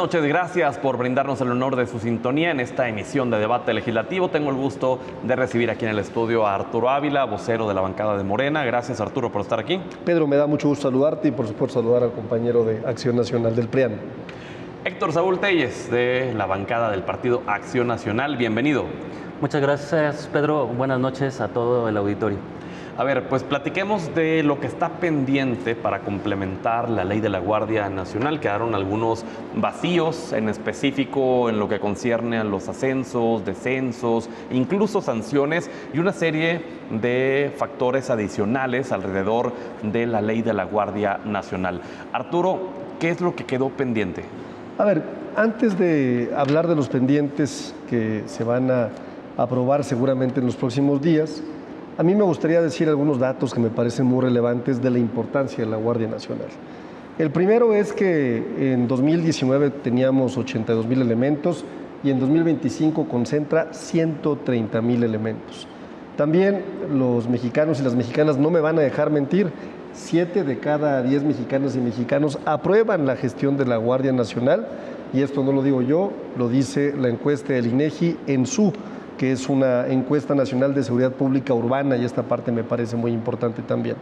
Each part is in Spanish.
noches, gracias por brindarnos el honor de su sintonía en esta emisión de Debate Legislativo. Tengo el gusto de recibir aquí en el estudio a Arturo Ávila, vocero de la bancada de Morena. Gracias, Arturo, por estar aquí. Pedro, me da mucho gusto saludarte y por supuesto saludar al compañero de Acción Nacional del PRIAN. Héctor Saúl Telles, de la bancada del Partido Acción Nacional. Bienvenido. Muchas gracias, Pedro. Buenas noches a todo el auditorio. A ver, pues platiquemos de lo que está pendiente para complementar la ley de la Guardia Nacional. Quedaron algunos vacíos, en específico en lo que concierne a los ascensos, descensos, incluso sanciones y una serie de factores adicionales alrededor de la ley de la Guardia Nacional. Arturo, ¿qué es lo que quedó pendiente? A ver, antes de hablar de los pendientes que se van a aprobar seguramente en los próximos días, a mí me gustaría decir algunos datos que me parecen muy relevantes de la importancia de la Guardia Nacional. El primero es que en 2019 teníamos 82,000 elementos y en 2025 concentra 130,000 elementos. También los mexicanos y las mexicanas no me van a dejar mentir, 7 de cada 10 mexicanas y mexicanos aprueban la gestión de la Guardia Nacional, y esto no lo digo yo, lo dice la encuesta del INEGI ENSU, que es una encuesta nacional de seguridad pública urbana, y esta parte me parece muy importante también.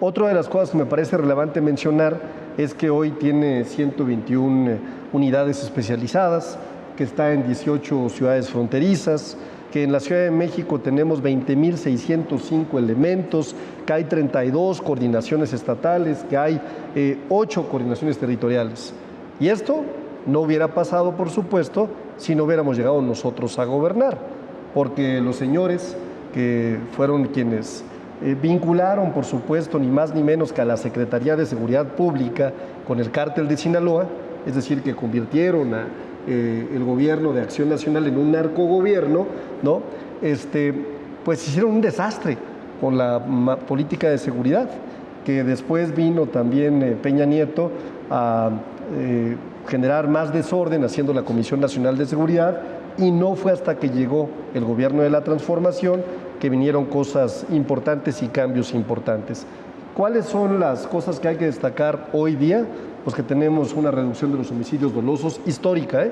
Otra de las cosas que me parece relevante mencionar es que hoy tiene 121 unidades especializadas, que está en 18 ciudades fronterizas, que en la Ciudad de México tenemos 20,605 elementos, que hay 32 coordinaciones estatales, que hay 8 coordinaciones territoriales. Y esto no hubiera pasado, por supuesto, si no hubiéramos llegado nosotros a gobernar, porque los señores que fueron quienes vincularon, por supuesto, ni más ni menos que a la Secretaría de Seguridad Pública con el cártel de Sinaloa, es decir, que convirtieron a el gobierno de Acción Nacional en un narcogobierno, ¿no? Pues hicieron un desastre con la política de seguridad, que después vino también Peña Nieto a generar más desorden haciendo la Comisión Nacional de Seguridad, y no fue hasta que llegó el gobierno de la transformación que vinieron cosas importantes y cambios importantes. ¿Cuáles son las cosas que hay que destacar hoy día? Pues que tenemos una reducción de los homicidios dolosos histórica,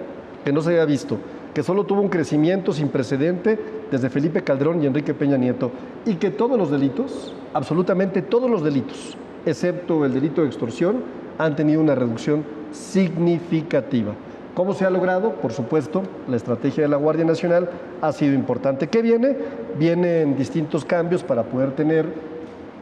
que no se había visto, que solo tuvo un crecimiento sin precedente desde Felipe Calderón y Enrique Peña Nieto, y que todos los delitos, absolutamente todos los delitos, excepto el delito de extorsión, han tenido una reducción significativa. ¿Cómo se ha logrado? Por supuesto, la estrategia de la Guardia Nacional ha sido importante. ¿Qué viene? Vienen distintos cambios para poder tener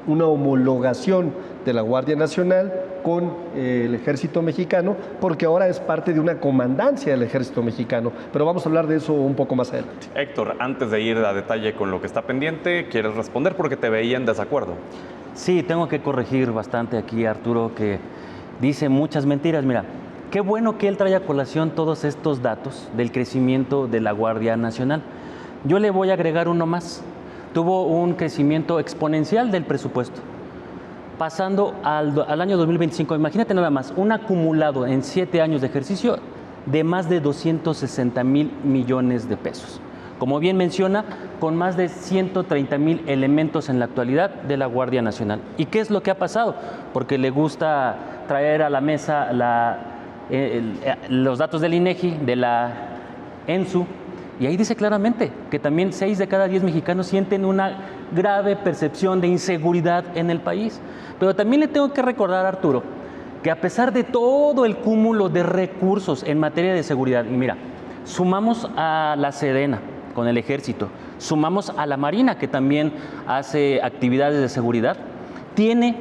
una homologación de la Guardia Nacional con el Ejército Mexicano, porque ahora es parte de una comandancia del Ejército Mexicano. Pero vamos a hablar de eso un poco más adelante. Héctor, antes de ir a detalle con lo que está pendiente, ¿quieres responder porque te veía en desacuerdo? Sí, tengo que corregir bastante aquí, Arturo, que dice muchas mentiras. Mira, qué bueno que él trae a colación todos estos datos del crecimiento de la Guardia Nacional. Yo le voy a agregar uno más. Tuvo un crecimiento exponencial del presupuesto, pasando al año 2025. Imagínate nada más, un acumulado en 7 años de ejercicio de más de 260,000 millones de pesos. Como bien menciona, con más de 130,000 elementos en la actualidad de la Guardia Nacional. ¿Y qué es lo que ha pasado? Porque le gusta traer a la mesa los datos del INEGI, de la ENSU, y ahí dice claramente que también 6 de cada 10 mexicanos sienten una grave percepción de inseguridad en el país. Pero también le tengo que recordar, Arturo, que a pesar de todo el cúmulo de recursos en materia de seguridad, y mira, sumamos a la Sedena con el Ejército, sumamos a la Marina, que también hace actividades de seguridad, tiene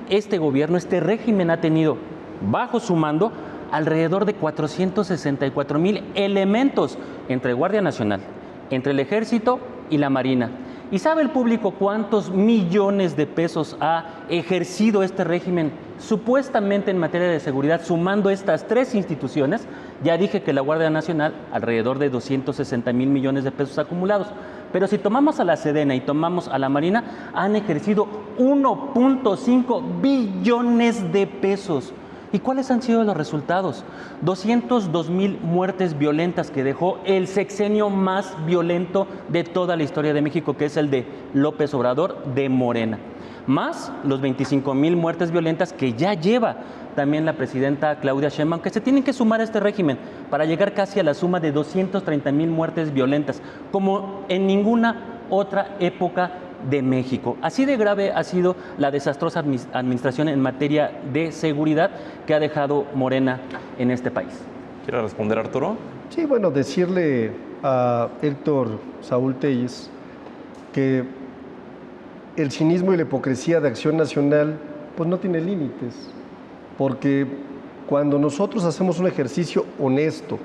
este gobierno, este régimen ha tenido, bajo su mando, alrededor de 464,000 elementos entre Guardia Nacional, entre el Ejército y la Marina. ¿Y sabe el público cuántos millones de pesos ha ejercido este régimen supuestamente en materia de seguridad, sumando estas 3 instituciones? Ya dije que la Guardia Nacional, alrededor de 260,000 millones de pesos acumulados. Pero si tomamos a la Sedena y tomamos a la Marina, han ejercido 1.5 billones de pesos. ¿Y cuáles han sido los resultados? 202,000 muertes violentas que dejó el sexenio más violento de toda la historia de México, que es el de López Obrador de Morena. Más los 25,000 muertes violentas que ya lleva también la presidenta Claudia Sheinbaum, que se tienen que sumar a este régimen para llegar casi a la suma de 230,000 muertes violentas, como en ninguna otra época de México. Así de grave ha sido la desastrosa administración en materia de seguridad que ha dejado Morena en este país. ¿Quiere responder, Arturo? Sí, bueno, decirle a Héctor Saúl Telles que el cinismo y la hipocresía de Acción Nacional pues no tiene límites, porque cuando nosotros hacemos un ejercicio honesto,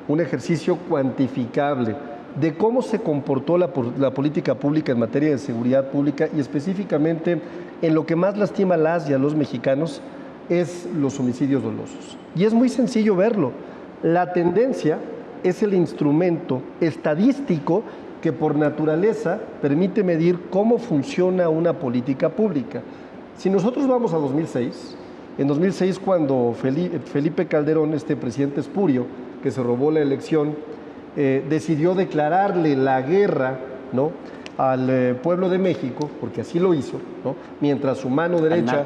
un ejercicio cuantificable de cómo se comportó la política pública en materia de seguridad pública y específicamente en lo que más lastima a las y a los mexicanos es los homicidios dolosos. Y es muy sencillo verlo. La tendencia es el instrumento estadístico que por naturaleza permite medir cómo funciona una política pública. Si nosotros vamos a 2006, en 2006 cuando Felipe Calderón, este presidente espurio que se robó la elección, decidió declararle la guerra, ¿no?, al pueblo de México, porque así lo hizo, ¿no?, mientras su mano derecha,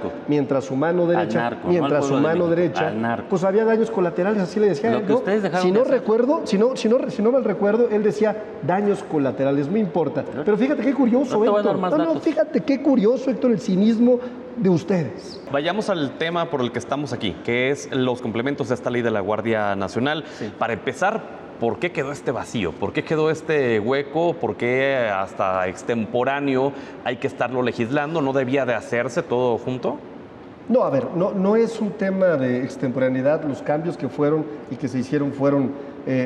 pues había daños colaterales, así le decía él, ¿no? Si no mal recuerdo, él decía daños colaterales, no importa. Pero fíjate qué curioso, Héctor. Fíjate qué curioso, Héctor, el cinismo de ustedes. Vayamos al tema por el que estamos aquí, que es los complementos de esta ley de la Guardia Nacional. Sí. Para empezar, ¿por qué quedó este vacío? ¿Por qué quedó este hueco? ¿Por qué hasta extemporáneo hay que estarlo legislando? ¿No debía de hacerse todo junto? No, a ver, no es un tema de extemporaneidad. Los cambios que fueron y que se hicieron fueron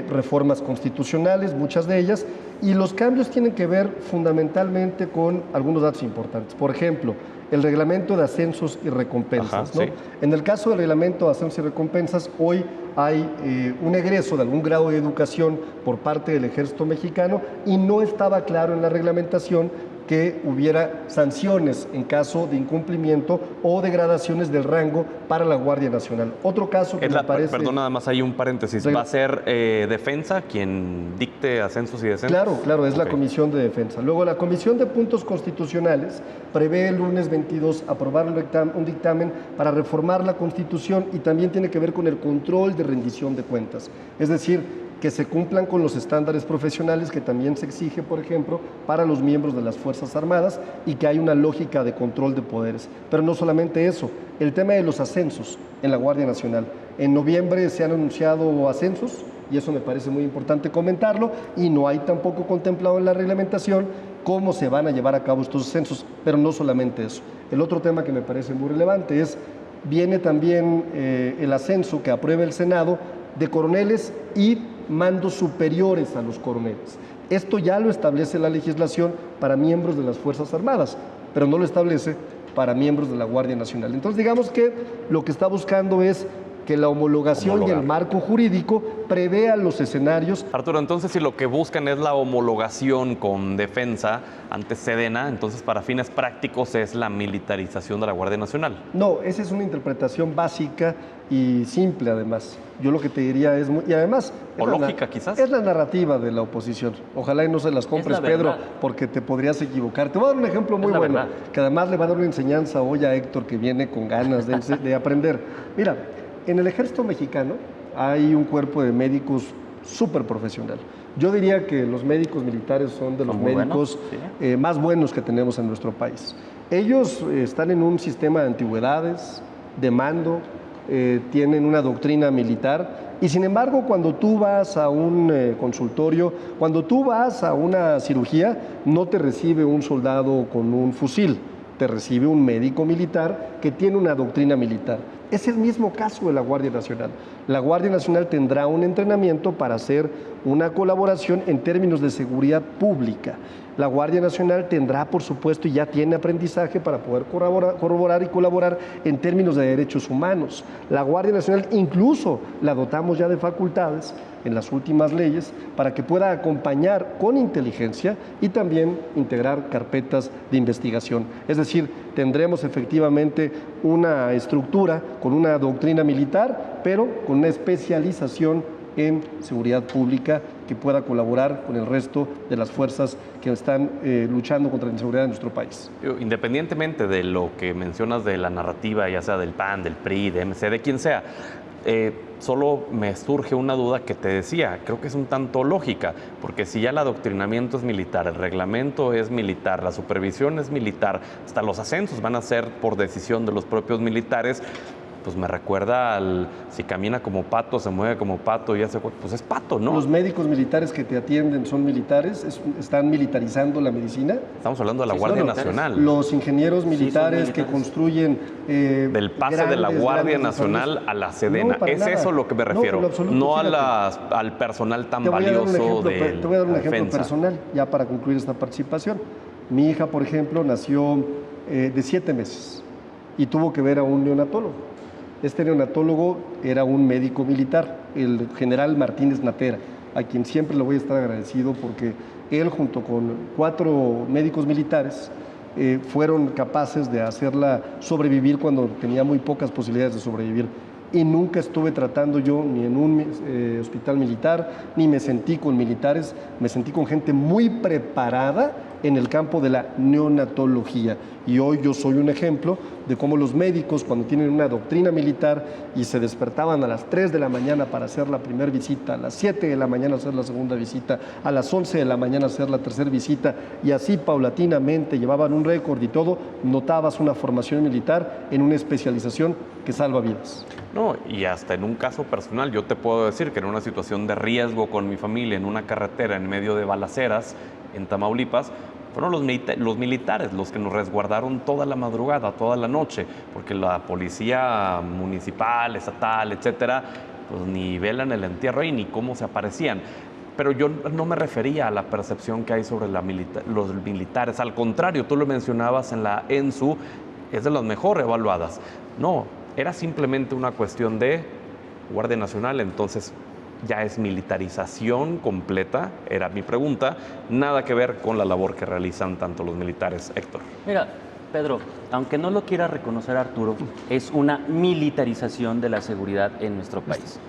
reformas constitucionales, muchas de ellas, y los cambios tienen que ver fundamentalmente con algunos datos importantes. Por ejemplo, el reglamento de ascensos y recompensas, ¿no? Sí. En el caso del reglamento de ascensos y recompensas, hoy hay un egreso de algún grado de educación por parte del Ejército Mexicano y no estaba claro en la reglamentación que hubiera sanciones en caso de incumplimiento o degradaciones del rango para la Guardia Nacional. Otro caso que me parece... Perdón, nada más hay un paréntesis. ¿Va a ser Defensa quien dicte ascensos y descensos? Claro, es la Comisión de Defensa. Luego, la Comisión de Puntos Constitucionales prevé el lunes 22 aprobar un dictamen para reformar la Constitución y también tiene que ver con el control de rendición de cuentas. Es decir, que se cumplan con los estándares profesionales que también se exige, por ejemplo, para los miembros de las Fuerzas Armadas y que hay una lógica de control de poderes. Pero no solamente eso, el tema de los ascensos en la Guardia Nacional. En noviembre se han anunciado ascensos y eso me parece muy importante comentarlo y no hay tampoco contemplado en la reglamentación cómo se van a llevar a cabo estos ascensos, pero no solamente eso. El otro tema que me parece muy relevante es, viene también el ascenso que aprueba el Senado de coroneles y mandos superiores a los coroneles. Esto ya lo establece la legislación para miembros de las Fuerzas Armadas, pero no lo establece para miembros de la Guardia Nacional. Entonces, digamos que lo que está buscando es que la homologación y el marco jurídico prevea los escenarios. Arturo, entonces si lo que buscan es la homologación con Defensa ante Sedena, entonces para fines prácticos es la militarización de la Guardia Nacional. No, esa es una interpretación básica y simple además. Yo lo que te diría es, y además... O lógica quizás. Es la narrativa de la oposición. Ojalá y no se las compres, Pedro, porque te podrías equivocar. Te voy a dar un ejemplo muy bueno, que además le va a dar una enseñanza hoy a Héctor, que viene con ganas de aprender. Mira, en el Ejército Mexicano hay un cuerpo de médicos súper profesional. Yo diría que los médicos militares son de los médicos más buenos que tenemos en nuestro país. Ellos están en un sistema de antigüedades, de mando, tienen una doctrina militar y sin embargo cuando tú vas a un consultorio, cuando tú vas a una cirugía, no te recibe un soldado con un fusil, te recibe un médico militar que tiene una doctrina militar. Es el mismo caso de la Guardia Nacional. La Guardia Nacional tendrá un entrenamiento para hacer una colaboración en términos de seguridad pública. La Guardia Nacional tendrá, por supuesto, y ya tiene aprendizaje para poder corroborar y colaborar en términos de derechos humanos. La Guardia Nacional incluso la dotamos ya de facultades en las últimas leyes para que pueda acompañar con inteligencia y también integrar carpetas de investigación. Es decir, tendremos efectivamente una estructura con una doctrina militar, pero con una especialización en seguridad pública que pueda colaborar con el resto de las fuerzas que están luchando contra la inseguridad en nuestro país. Independientemente de lo que mencionas de la narrativa, ya sea del PAN, del PRI, de MC, de quien sea, solo me surge una duda que te decía, creo que es un tanto lógica, porque si ya el adoctrinamiento es militar, el reglamento es militar, la supervisión es militar, hasta los ascensos van a ser por decisión de los propios militares, pues me recuerda al si camina como pato, se mueve como pato y hace, pues es pato, ¿no? Los médicos militares que te atienden son militares, están militarizando la medicina. Estamos hablando de la Guardia Nacional. Los ingenieros militares que construyen del pase de la Guardia Nacional a la Sedena. No, es nada. eso lo que me refiero, No, absoluto, no a fíjate. al personal tan Te voy a dar un valioso ejemplo, de te voy a dar un la ejemplo defensa. personal, ya para concluir esta participación. Mi hija, por ejemplo, nació de 7 meses y tuvo que ver a un neonatólogo. Este neonatólogo era un médico militar, el general Martínez Natera, a quien siempre le voy a estar agradecido porque él, junto con 4 médicos militares, fueron capaces de hacerla sobrevivir cuando tenía muy pocas posibilidades de sobrevivir. Y nunca estuve tratando yo ni en un hospital militar, ni me sentí con militares, me sentí con gente muy preparada en el campo de la neonatología. Y hoy yo soy un ejemplo de cómo los médicos, cuando tienen una doctrina militar y se despertaban a las 3 de la mañana para hacer la primera visita, a las 7 de la mañana hacer la segunda visita, a las 11 de la mañana hacer la tercera visita, y así paulatinamente llevaban un récord y todo, notabas una formación militar en una especialización que salva vidas. No, y hasta en un caso personal, yo te puedo decir que en una situación de riesgo con mi familia, en una carretera en medio de balaceras en Tamaulipas, fueron los militares los que nos resguardaron toda la madrugada, toda la noche, porque la policía municipal, estatal, etcétera, pues ni velan el entierro ahí, ni cómo se aparecían. Pero yo no me refería a la percepción que hay sobre los militares. Al contrario, tú lo mencionabas en la ENSU, es de las mejor evaluadas. No, era simplemente una cuestión de Guardia Nacional, entonces ya es militarización completa, era mi pregunta, nada que ver con la labor que realizan tanto los militares. Héctor. Mira, Pedro, aunque no lo quiera reconocer Arturo, es una militarización de la seguridad en nuestro país.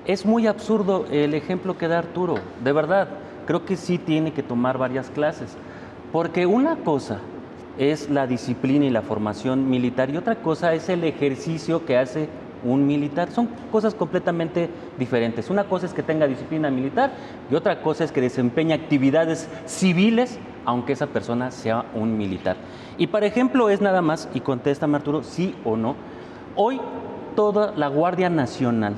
Es muy absurdo el ejemplo que da Arturo, de verdad, creo que sí tiene que tomar varias clases, porque una cosa es la disciplina y la formación militar y otra cosa es el ejercicio que hace un militar. Son cosas completamente diferentes. Una cosa es que tenga disciplina militar y otra cosa es que desempeñe actividades civiles, aunque esa persona sea un militar. Y, por ejemplo, es nada más, y contéstame Arturo, sí o no, hoy toda la Guardia Nacional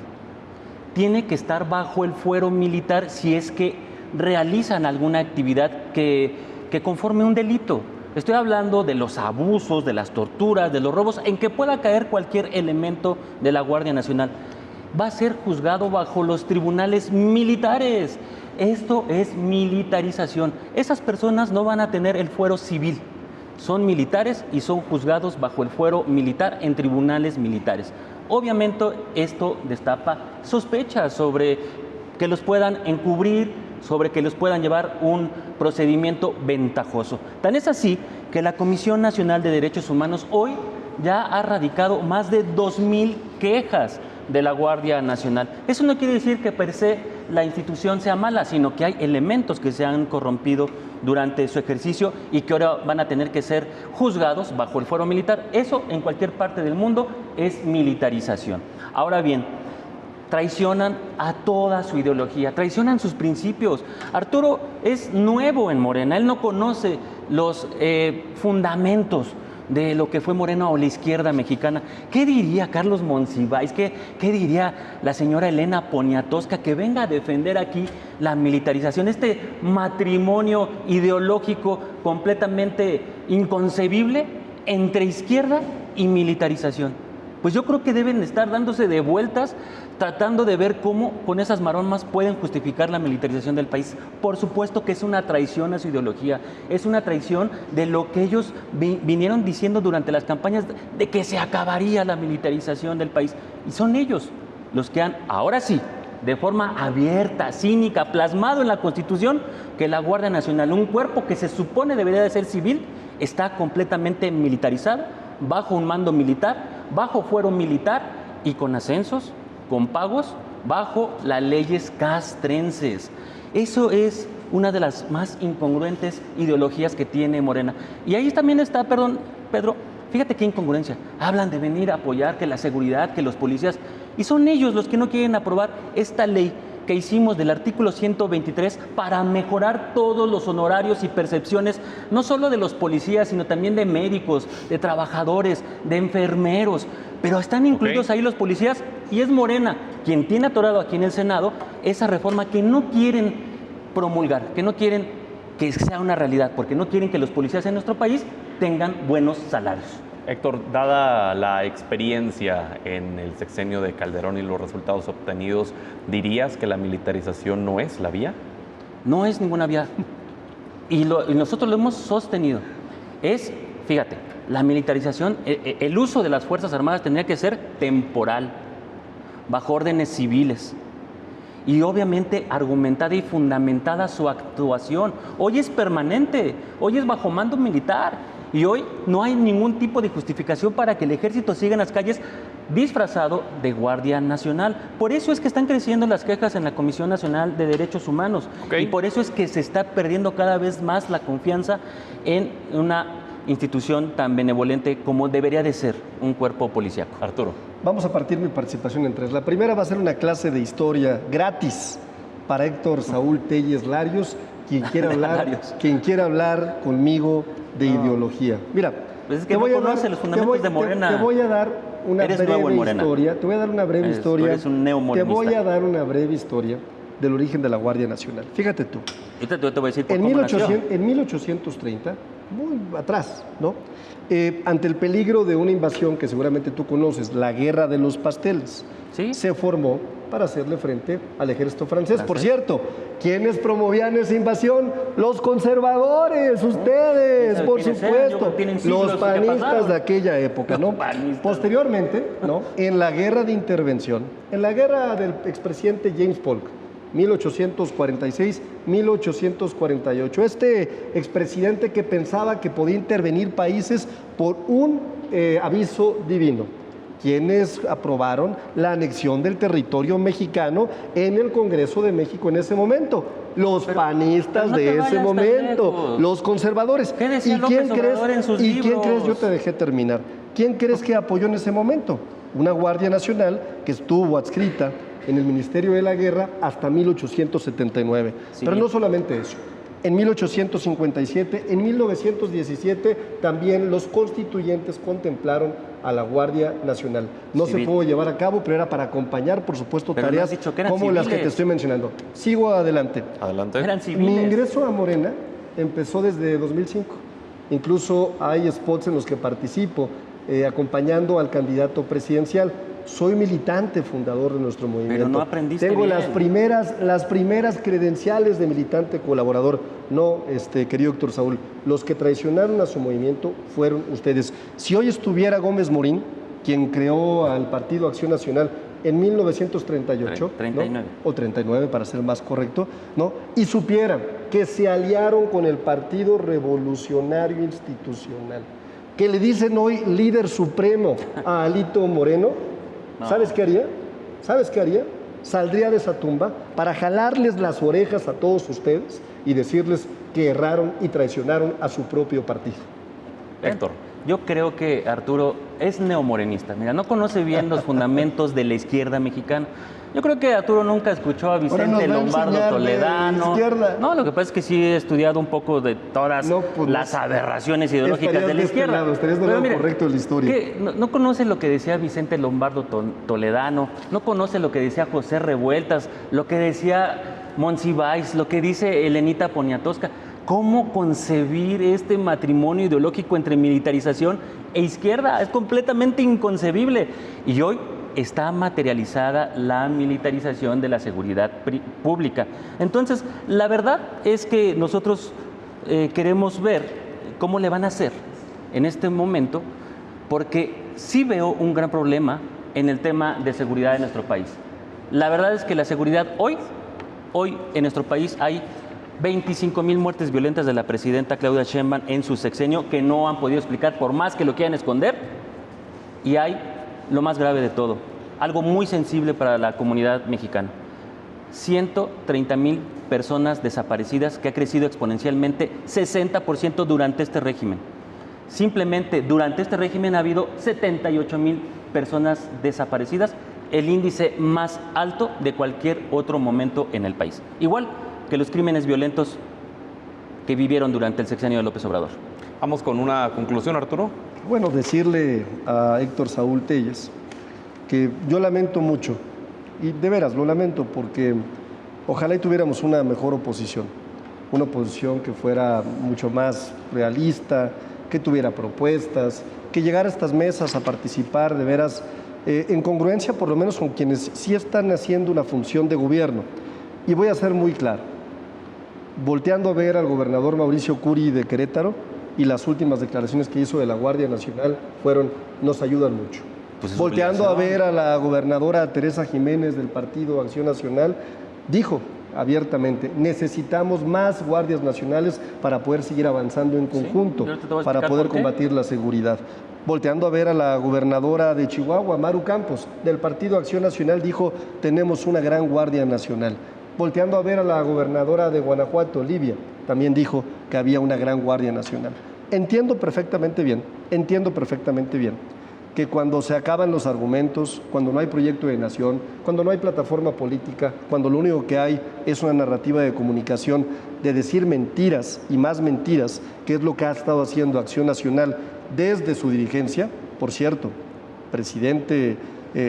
tiene que estar bajo el fuero militar si es que realizan alguna actividad que conforme un delito. Estoy hablando de los abusos, de las torturas, de los robos, en que pueda caer cualquier elemento de la Guardia Nacional. Va a ser juzgado bajo los tribunales militares. Esto es militarización. Esas personas no van a tener el fuero civil. Son militares y son juzgados bajo el fuero militar en tribunales militares. Obviamente esto destapa sospechas sobre que los puedan encubrir, sobre que los puedan llevar un procedimiento ventajoso. Tan es así que la Comisión Nacional de Derechos Humanos hoy ya ha radicado más de 2,000 quejas de la Guardia Nacional. Eso no quiere decir que per se la institución sea mala, sino que hay elementos que se han corrompido durante su ejercicio y que ahora van a tener que ser juzgados bajo el fuero militar. Eso en cualquier parte del mundo es militarización. Ahora bien, traicionan a toda su ideología, traicionan sus principios. Arturo es nuevo en Morena, él no conoce los fundamentos de lo que fue Morena o la izquierda mexicana. ¿Qué diría Carlos Monsiváis? ¿Qué diría la señora Elena Poniatowska que venga a defender aquí la militarización, este matrimonio ideológico completamente inconcebible entre izquierda y militarización? Pues yo creo que deben estar dándose de vueltas, tratando de ver cómo con esas maromas pueden justificar la militarización del país. Por supuesto que es una traición a su ideología, es una traición de lo que ellos vinieron diciendo durante las campañas de que se acabaría la militarización del país. Y son ellos los que han, ahora sí, de forma abierta, cínica, plasmado en la Constitución, que la Guardia Nacional, un cuerpo que se supone debería de ser civil, está completamente militarizada, bajo un mando militar, bajo fuero militar y con ascensos, con pagos, bajo las leyes castrenses. Eso es una de las más incongruentes ideologías que tiene Morena. Y ahí también está, perdón, Pedro, fíjate qué incongruencia. Hablan de venir a apoyar, que la seguridad, que los policías, y son ellos los que no quieren aprobar esta ley que hicimos del artículo 123 para mejorar todos los honorarios y percepciones, no solo de los policías, sino también de médicos, de trabajadores, de enfermeros, pero están incluidos ahí los policías, y es Morena quien tiene atorado aquí en el Senado esa reforma que no quieren promulgar, que no quieren que sea una realidad, porque no quieren que los policías en nuestro país tengan buenos salarios. Héctor, dada la experiencia en el sexenio de Calderón y los resultados obtenidos, ¿dirías que la militarización no es la vía? No es ninguna vía. Y nosotros lo hemos sostenido. Fíjate, la militarización, el uso de las Fuerzas Armadas tendría que ser temporal, bajo órdenes civiles. Y obviamente argumentada y fundamentada su actuación. Hoy es permanente, hoy es bajo mando militar. Y hoy no hay ningún tipo de justificación para que el ejército siga en las calles disfrazado de Guardia Nacional. Por eso es que están creciendo las quejas en la Comisión Nacional de Derechos Humanos. Y por eso es que se está perdiendo cada vez más la confianza en una institución tan benevolente como debería de ser un cuerpo policíaco. Arturo. Vamos a partir mi participación en tres. La primera va a ser una clase de historia gratis para Héctor Saúl Telles Larios, quien quiera hablar conmigo de ideología. Mira, pues es que no conoce los fundamentos de Morena. Te voy a dar una breve historia. Te voy a dar una breve historia. Eres un neomorenista. Te voy a dar una breve historia del origen de la Guardia Nacional. Fíjate tú. Ahorita te voy a decir por En cómo nació. 1830, muy atrás, ¿no? Ante el peligro de una invasión que seguramente tú conoces, la Guerra de los Pasteles, ¿Sí? se formó para hacerle frente al ejército francés. Por cierto, ¿quiénes promovían esa invasión? Los conservadores, ustedes, por supuesto, los panistas de aquella época, ¿no? Posteriormente, ¿no? En la guerra de intervención, en la guerra del expresidente James Polk, 1846-1848. Este expresidente que pensaba que podía intervenir países por un aviso divino. Quienes aprobaron la anexión del territorio mexicano en el Congreso de México en ese momento. Los panistas no te de ese vayas tan momento, lejos. los conservadores. ¿Qué decía López Obrador en sus ¿Y quién libros? crees? Yo te dejé terminar. ¿Quién crees que apoyó en ese momento? Una Guardia Nacional que estuvo adscrita en el Ministerio de la Guerra hasta 1879. Sí. Pero no solamente eso. En 1857, en 1917, también los constituyentes contemplaron a la Guardia Nacional. No se pudo llevar a cabo, pero era para acompañar, por supuesto, Pero no tareas has dicho que eran como las que te civiles. estoy mencionando. Sigo adelante. Adelante. Eran Mi civiles. ingreso a Morena empezó desde 2005. Incluso hay spots en los que participo, acompañando al candidato presidencial. Soy militante fundador de nuestro movimiento. Pero no aprendiste Tengo bien. las primeras credenciales de militante colaborador. No, querido Héctor Saúl, los que traicionaron a su movimiento fueron ustedes. Si hoy estuviera Gómez Morín, quien creó al Partido Acción Nacional en 1938, 39. ¿no? O 39 para ser más correcto, ¿no? Y supieran que se aliaron con el Partido Revolucionario Institucional, que le dicen hoy líder supremo a Alito Moreno, ¿sabes qué haría? ¿Sabes qué haría? Saldría de esa tumba para jalarles las orejas a todos ustedes y decirles que erraron y traicionaron a su propio partido. Héctor. Yo creo que Arturo es neomorenista. Mira, no conoce bien los fundamentos de la izquierda mexicana. Yo creo que Arturo nunca escuchó a Vicente Lombardo Toledano. No, lo que pasa es que sí he estudiado un poco de todas las aberraciones ideológicas de la izquierda. Estarías del lado correcto de la historia. No conoce lo que decía Vicente Lombardo Toledano, no conoce lo que decía José Revueltas, lo que decía Monsiváis, lo que dice Elenita Poniatowska. ¿Cómo concebir este matrimonio ideológico entre militarización e izquierda? Es completamente inconcebible. Y hoy está materializada la militarización de la seguridad pública. Entonces, la verdad es que nosotros queremos ver cómo le van a hacer en este momento, porque sí veo un gran problema en el tema de seguridad de nuestro país. La verdad es que la seguridad hoy en nuestro país hay 25,000 muertes violentas de la presidenta Claudia Sheinbaum en su sexenio que no han podido explicar por más que lo quieran esconder. Y hay lo más grave de todo, algo muy sensible para la comunidad mexicana. 130,000 personas desaparecidas, que ha crecido exponencialmente 60% durante este régimen. Simplemente durante este régimen ha habido 78,000 personas desaparecidas, el índice más alto de cualquier otro momento en el país. Igual que los crímenes violentos que vivieron durante el sexenio de López Obrador. Vamos con una conclusión, Arturo. Bueno, decirle a Héctor Saúl Telles que yo lamento mucho, y de veras lo lamento, porque ojalá y tuviéramos una mejor oposición, una oposición que fuera mucho más realista, que tuviera propuestas, que llegara a estas mesas a participar de veras en congruencia por lo menos con quienes sí están haciendo una función de gobierno. Y voy a ser muy claro, volteando a ver al gobernador Mauricio Curi de Querétaro, y las últimas declaraciones que hizo de la Guardia Nacional fueron, nos ayudan mucho. Pues volteando a ver a la gobernadora Teresa Jiménez del Partido Acción Nacional, dijo abiertamente, necesitamos más guardias nacionales para poder seguir avanzando en conjunto, para poder combatir la seguridad. Volteando a ver a la gobernadora de Chihuahua, Maru Campos, del Partido Acción Nacional, dijo, tenemos una gran Guardia Nacional. Volteando a ver a la gobernadora de Guanajuato, Livia, también dijo que había una gran Guardia Nacional. Entiendo perfectamente bien que cuando se acaban los argumentos, cuando no hay proyecto de nación, cuando no hay plataforma política, cuando lo único que hay es una narrativa de comunicación de decir mentiras y más mentiras, que es lo que ha estado haciendo Acción Nacional desde su dirigencia, por cierto, presidente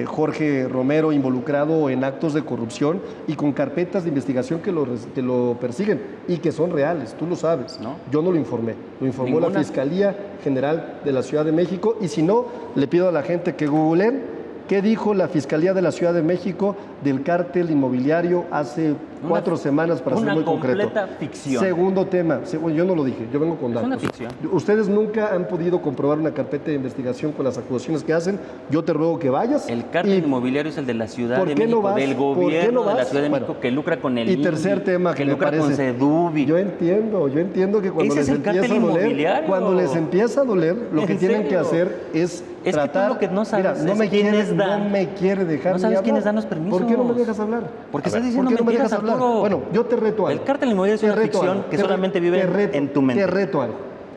Jorge Romero involucrado en actos de corrupción y con carpetas de investigación que lo persiguen y que son reales, tú lo sabes. ¿No? Yo no lo informé, lo informó la Fiscalía General de la Ciudad de México, y si no, le pido a la gente que googleen qué dijo la Fiscalía de la Ciudad de México del cártel inmobiliario hace 4 semanas, para ser muy concreto. Una completa ficción. Segundo tema, yo no lo dije, yo vengo con datos. Es una ficción. Ustedes nunca han podido comprobar una carpeta de investigación con las acusaciones que hacen. Yo te ruego que vayas. El cártel inmobiliario es el de la Ciudad de México, del gobierno de la Ciudad de México, que lucra con el Y tercer tema que lucra con Sedubi. Yo entiendo que cuando les empieza a doler, lo que tienen que hacer es tratar. Que tú lo que no sabes no me quiere dejar. No sabes quiénes dan los permisos. ¿Por qué no me dejas hablar? Porque estás diciendo mentiras, Arturo. Bueno, yo te reto algo. El cártel inmobiliario es una ficción que solamente vive en tu mente. Te reto algo,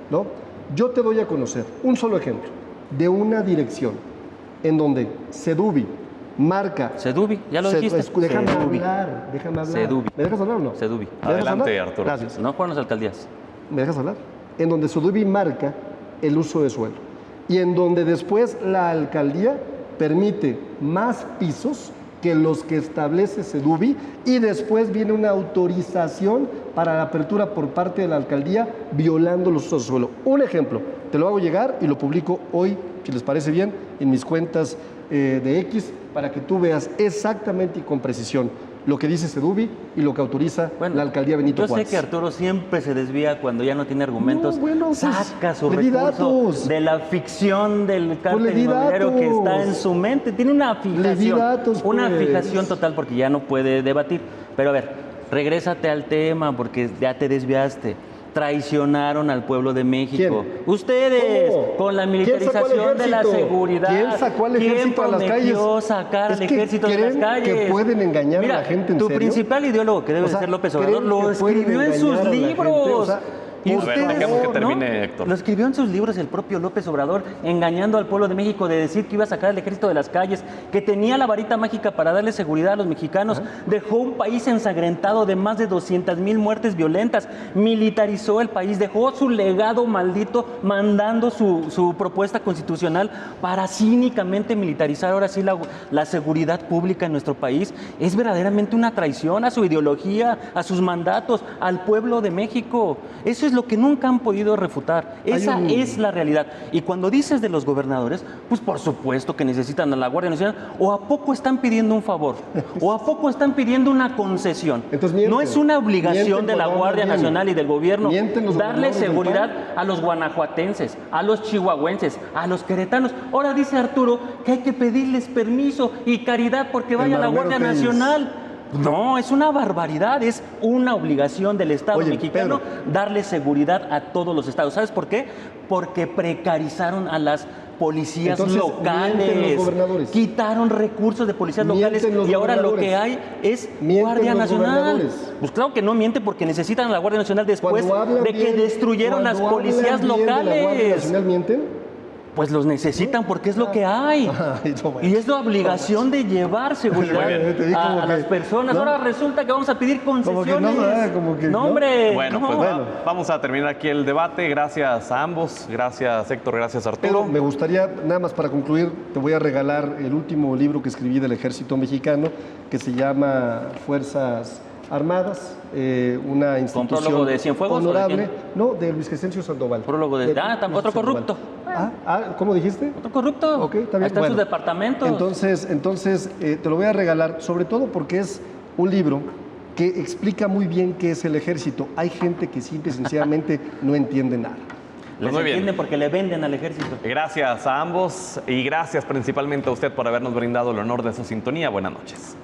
¿no? Yo te doy a conocer un solo ejemplo de una dirección en donde Sedubi marca... Sedubi, ya lo dijiste. Déjame hablar. Sedubi. ¿Me dejas hablar o no? Sedubi. Adelante, Arturo. Gracias. No fueron las alcaldías. ¿Me dejas hablar? En donde Sedubi marca el uso de suelo y en donde después la alcaldía permite más pisos que los que establece Sedubi, y después viene una autorización para la apertura por parte de la alcaldía violando los usos de suelo. Un ejemplo, te lo hago llegar y lo publico hoy, si les parece bien, en mis cuentas de X, para que tú veas exactamente y con precisión lo que dice Sedubi y lo que autoriza la alcaldía Benito Juárez. Yo sé que Arturo siempre se desvía cuando ya no tiene argumentos, saca su le di recurso datos. De la ficción del cártel inmobiliario que está en su mente. Tiene una fijación, le di datos, una fijación total, porque ya no puede debatir. Pero a ver, regrésate al tema, porque ya te desviaste. Traicionaron al pueblo de México. ¿Quién? Ustedes, ¿Cómo? con la militarización de la seguridad. ¿Quién sacó al ejército a las calles? ¿Quién sacar al ejército de las calles? Que pueden engañar a la gente en tu serio. Principal ideólogo, que debe ser López Obrador, lo escribió en sus libros. Y dejemos que termine, Héctor. Lo escribió en sus libros el propio López Obrador, engañando al pueblo de México, de decir que iba a sacar al ejército de las calles, que tenía la varita mágica para darle seguridad a los mexicanos. Dejó un país ensangrentado de más de 200,000 muertes violentas, militarizó el país, dejó su legado maldito, mandando su propuesta constitucional para cínicamente militarizar ahora sí la seguridad pública en nuestro país. Es verdaderamente una traición a su ideología, a sus mandatos, al pueblo de México. Eso es lo que nunca han podido refutar. Esa es la realidad. Y cuando dices de los gobernadores, pues por supuesto que necesitan a la Guardia Nacional. ¿O a poco están pidiendo un favor? ¿O a poco están pidiendo una concesión? Entonces, no es una obligación de la Guardia Nacional y del gobierno darle seguridad a los guanajuatenses, a los chihuahuenses, a los queretanos. Ahora dice Arturo que hay que pedirles permiso y caridad porque vaya la Guardia Nacional. No, es una barbaridad, es una obligación del Estado Oye, mexicano Pedro. darle seguridad a todos los estados. ¿Sabes por qué? Porque precarizaron a las policías Entonces, locales, mienten los gobernadores. quitaron recursos de policías Mienten locales los y ahora lo gobernadores. que hay es Mienten Guardia los Nacional. gobernadores. Pues claro que no miente porque necesitan a la Guardia Nacional después Cuando hablan de que bien- destruyeron las cuando hablan policías bien de la Guardia locales. Nacional, ¿mienten? Pues los necesitan porque es lo que hay. Ay, no, bueno. Y es la obligación de llevar seguridad Muy bien, te vi como a las que- personas. ¿no? Ahora resulta que vamos a pedir Como que concesiones. no, ¿verdad? Como que no, no. hombre. Bueno, no. pues Bueno. vamos a terminar aquí el debate. Gracias a ambos. Gracias, Héctor. Gracias, Pero Arturo. me gustaría, nada más para concluir, te voy a regalar el último libro que escribí del Ejército Mexicano, que se llama Fuerzas Armadas, una institución prólogo de Cienfuegos o de honorable. quién? No, de Luis Crescencio Sandoval. Prólogo de- Luis otro Crescencio corrupto. Sandoval. ¿Cómo dijiste? Otro corrupto. Ok, está bien. Está en Bueno, sus departamentos. Entonces te lo voy a regalar, sobre todo porque es un libro que explica muy bien qué es el ejército. Hay gente que simple y sencillamente no entiende nada. Les muy bien. entienden porque le venden al ejército. Gracias a ambos y gracias principalmente a usted por habernos brindado el honor de su sintonía. Buenas noches.